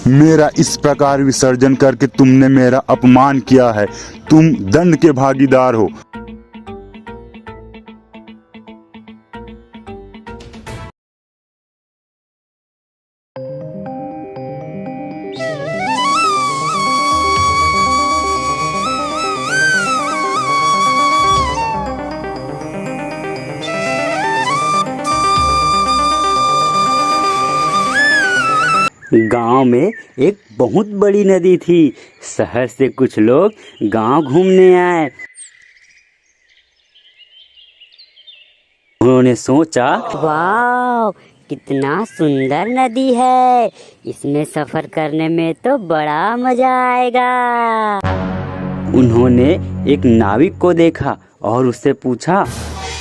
मेरा इस प्रकार विसर्जन करके तुमने मेरा अपमान किया है। तुम दंड के भागीदार हो। गांव में एक बहुत बड़ी नदी थी। शहर से कुछ लोग गांव घूमने आए। उन्होंने सोचा, वाह, कितना सुंदर नदी है। इसमें सफर करने में तो बड़ा मजा आएगा। उन्होंने एक नाविक को देखा और उससे पूछा,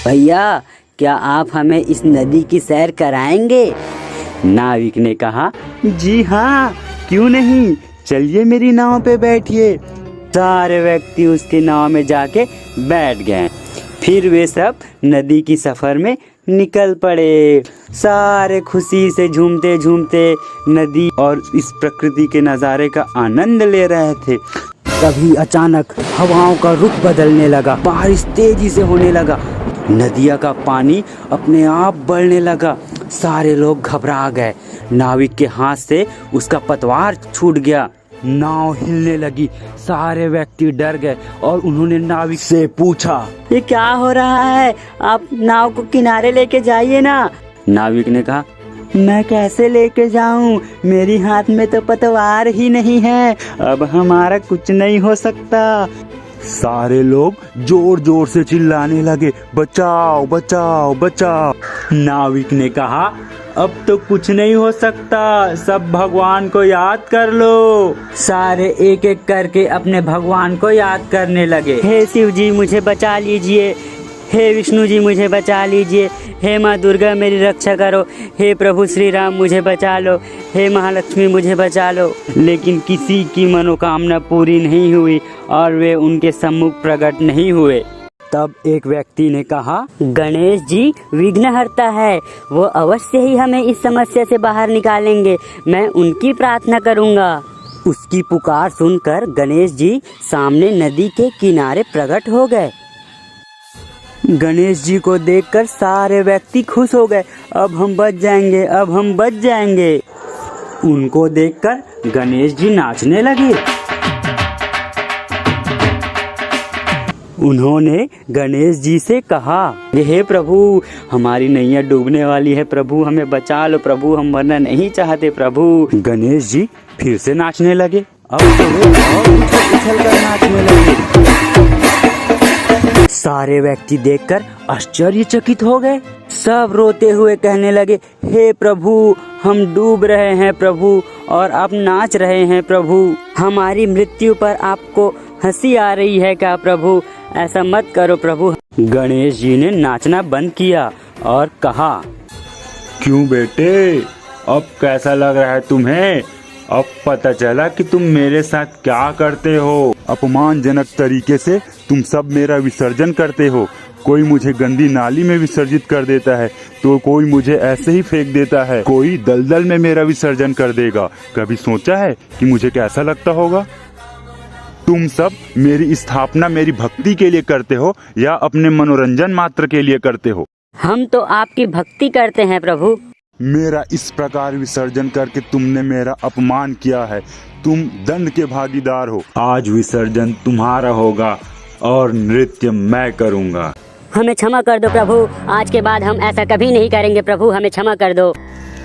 भैया क्या आप हमें इस नदी की सैर कराएंगे? नाविक ने कहा, जी हाँ, क्यों नहीं, चलिए मेरी नाव पे बैठिए। सारे व्यक्ति उसके नाव में जाके बैठ गए। फिर वे सब नदी की सफर में निकल पड़े। सारे खुशी से झूमते झूमते नदी और इस प्रकृति के नज़ारे का आनंद ले रहे थे। तभी अचानक हवाओं का रुख बदलने लगा। बारिश तेजी से होने लगा। नदिया का पानी अपने आप बढ़ने लगा। सारे लोग घबरा गए। नाविक के हाथ से उसका पतवार छूट गया। नाव हिलने लगी। सारे व्यक्ति डर गए और उन्होंने नाविक से पूछा, ये क्या हो रहा है? आप नाव को किनारे लेके जाइए ना। नाविक ने कहा, मैं कैसे लेके जाऊं? मेरी हाथ में तो पतवार ही नहीं है। अब हमारा कुछ नहीं हो सकता। सारे लोग जोर जोर से चिल्लाने लगे, बचाओ बचाओ बचाओ। नाविक ने कहा, अब तो कुछ नहीं हो सकता, सब भगवान को याद कर लो। सारे एक एक करके अपने भगवान को याद करने लगे। हे शिव जी मुझे बचा लीजिए, हे विष्णु जी मुझे बचा लीजिए, हे माँ दुर्गा मेरी रक्षा करो, हे प्रभु श्री राम मुझे बचा लो, हे महालक्ष्मी मुझे बचा लो। लेकिन किसी की मनोकामना पूरी नहीं हुई और वे उनके सम्मुख प्रकट नहीं हुए। तब एक व्यक्ति ने कहा, गणेश जी विघ्नहर्ता है, वो अवश्य ही हमें इस समस्या से बाहर निकालेंगे। मैं उनकी प्रार्थना करूंगा। उसकी पुकार सुनकर गणेश जी सामने नदी के किनारे प्रकट हो गए। गणेश जी को देखकर सारे व्यक्ति खुश हो गए। अब हम बच जाएंगे, अब हम बच जाएंगे। उनको देखकर गणेश जी नाचने लगे। उन्होंने गणेश जी से कहा, हे प्रभु हमारी नैया डूबने वाली है, प्रभु हमें बचा लो, प्रभु हम मरना नहीं चाहते प्रभु। गणेश जी फिर से नाचने लगे। अब तो वे और उछल कर नाचने लगे। सारे व्यक्ति देखकर आश्चर्यचकित हो गए। सब रोते हुए कहने लगे, हे प्रभु हम डूब रहे हैं प्रभु और आप नाच रहे हैं प्रभु। हमारी मृत्यु पर आपको हंसी आ रही है क्या प्रभु? ऐसा मत करो प्रभु। गणेश जी ने नाचना बंद किया और कहा, क्यों बेटे, अब कैसा लग रहा है तुम्हें? अब पता चला कि तुम मेरे साथ क्या करते हो। अपमानजनक तरीके से तुम सब मेरा विसर्जन करते हो। कोई मुझे गंदी नाली में विसर्जित कर देता है तो कोई मुझे ऐसे ही फेंक देता है, कोई दलदल में मेरा विसर्जन कर देगा। कभी सोचा है कि मुझे कैसा लगता होगा? तुम सब मेरी स्थापना मेरी भक्ति के लिए करते हो या अपने मनोरंजन मात्र के लिए करते हो? हम तो आपकी भक्ति करते हैं प्रभु। मेरा इस प्रकार विसर्जन करके तुमने मेरा अपमान किया है। तुम दंड के भागीदार हो। आज विसर्जन तुम्हारा होगा और नृत्य मैं करूंगा। हमें क्षमा कर दो प्रभु, आज के बाद हम ऐसा कभी नहीं करेंगे प्रभु, हमें क्षमा कर दो।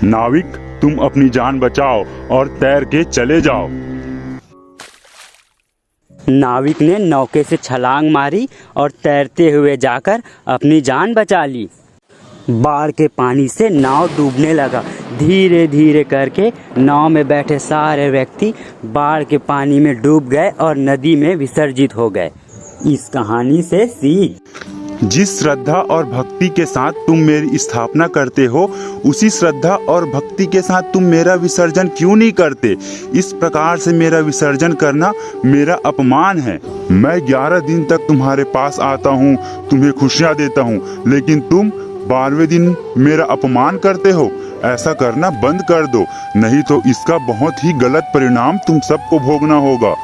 नाविक तुम अपनी जान बचाओ और तैर के चले जाओ। नाविक ने नौके से छलांग मारी और तैरते हुए जाकर अपनी जान बचा ली। बाढ़ के पानी से नाव डूबने लगा। धीरे धीरे करके नाव में बैठे सारे व्यक्ति बाढ़ के पानी में डूब गए और नदी में विसर्जित हो गए। इस कहानी से सीख, जिस श्रद्धा और भक्ति के साथ तुम मेरी स्थापना करते हो, उसी श्रद्धा और भक्ति के साथ तुम मेरा विसर्जन क्यों नहीं करते? इस प्रकार से मेरा विसर्जन करना मेरा अपमान है। मैं 11 दिन तक तुम्हारे पास आता हूँ, तुम्हें खुशियाँ देता हूँ, लेकिन तुम 12वें दिन मेरा अपमान करते हो। ऐसा करना बंद कर दो, नहीं तो इसका बहुत ही गलत परिणाम तुम सबको भोगना होगा।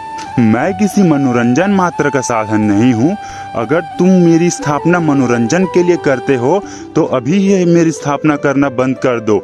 मैं किसी मनोरंजन मात्र का साधन नहीं हूँ। अगर तुम मेरी स्थापना मनोरंजन के लिए करते हो तो अभी ही मेरी स्थापना करना बंद कर दो,